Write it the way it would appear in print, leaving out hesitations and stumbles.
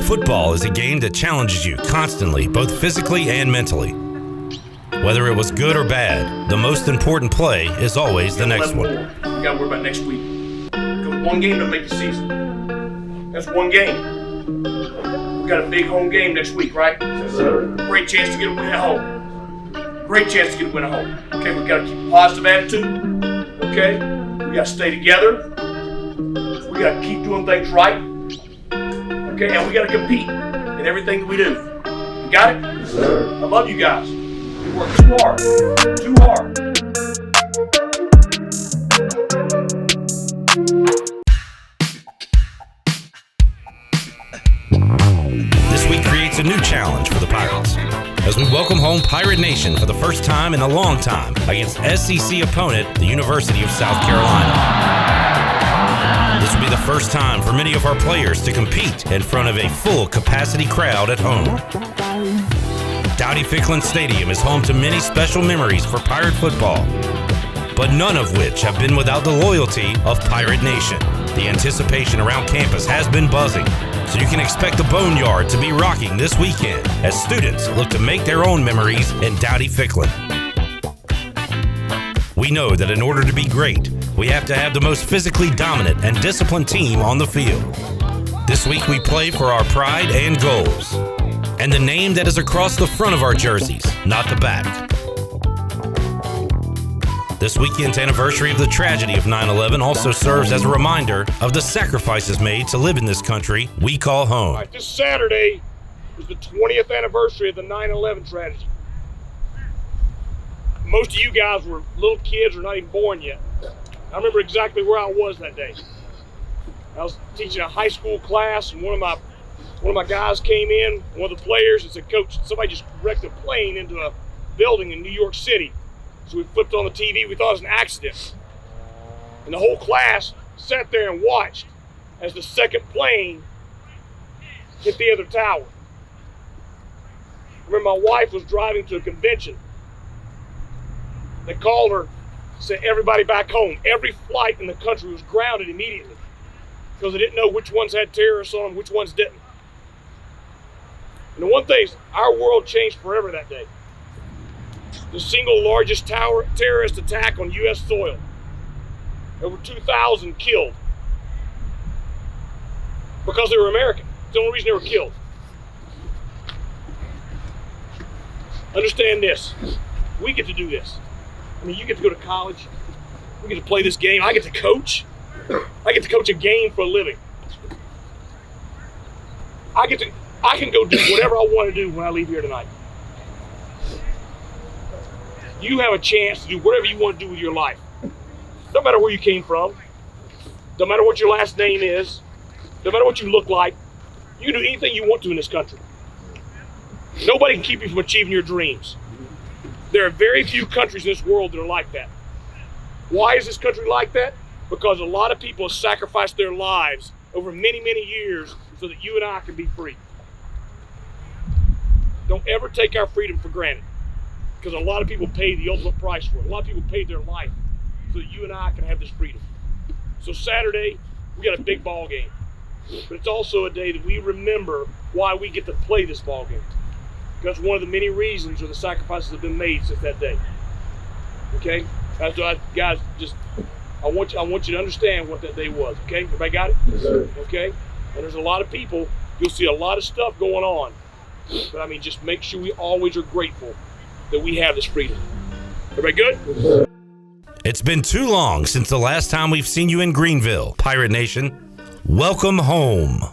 Football is a game that challenges you constantly, both physically and mentally. Whether it was good or bad, the most important play is always the next one. You got to worry about next week. Because one game doesn't make the season. That's one game. We got a big home game next week, right? Yes, sir. Great chance to get a win at home. Great chance to get a win at home. Okay, we got to keep a positive attitude. Okay, we got to stay together. We got to keep doing things right. Okay, and we got to compete in everything that we do. You got it? Yes, sir. I love you guys. You work too hard. Too hard. This week creates a new challenge for the Pirates as we welcome home Pirate Nation for the first time in a long time against SEC opponent, the University of South Carolina. This will be the first time for many of our players to compete in front of a full capacity crowd at home. Dowdy-Ficklen Stadium is home to many special memories for Pirate football, but none of which have been without the loyalty of Pirate Nation. The anticipation around campus has been buzzing, so you can expect the Boneyard to be rocking this weekend as students look to make their own memories in Dowdy-Ficklen. We know that in order to be great, we have to have the most physically dominant and disciplined team on the field. This week we play for our pride and goals, and the name that is across the front of our jerseys, not the back. This weekend's anniversary of the tragedy of 9/11 also serves as a reminder of the sacrifices made to live in this country we call home. All right, this Saturday is the 20th anniversary of the 9/11 tragedy. Most of you guys were little kids or not even born yet. I remember exactly where I was that day. I was teaching a high school class, and one of my guys came in, one of the players, and said, "Coach, somebody just wrecked a plane into a building in New York City." So we flipped on the TV. We thought it was an accident. And the whole class sat there and watched as the second plane hit the other tower. I remember my wife was driving to a convention. They called her, said everybody back home. Every flight in the country was grounded immediately because they didn't know which ones had terrorists on them, which ones didn't. And the one thing is, our world changed forever that day. The single largest terrorist attack on U.S. soil. Over 2,000 killed because they were American. It's the only reason they were killed. Understand this. We get to do this. I mean, you get to go to college. We get to play this game. I get to coach. I get to coach a game for a living. I can go do whatever I want to do when I leave here tonight. You have a chance to do whatever you want to do with your life. Don't matter where you came from. Don't matter what your last name is. Don't matter what you look like. You can do anything you want to in this country. Nobody can keep you from achieving your dreams. There are very few countries in this world that are like that. Why is this country like that? Because a lot of people have sacrificed their lives over many, many years so that you and I can be free. Don't ever take our freedom for granted, because a lot of people paid the ultimate price for it. A lot of people paid their life so that you and I can have this freedom. So Saturday, we got a big ball game. But it's also a day that we remember why we get to play this ball game. Because one of the many reasons or the sacrifices have been made since that day. Okay? That's why, guys, I want you to understand what that day was. Okay? Everybody got it? Yes, sir. Okay? And there's a lot of people, you'll see a lot of stuff going on. But I mean, just make sure we always are grateful that we have this freedom. Everybody good? Yes, sir. It's been too long since the last time we've seen you in Greenville. Pirate Nation, welcome home.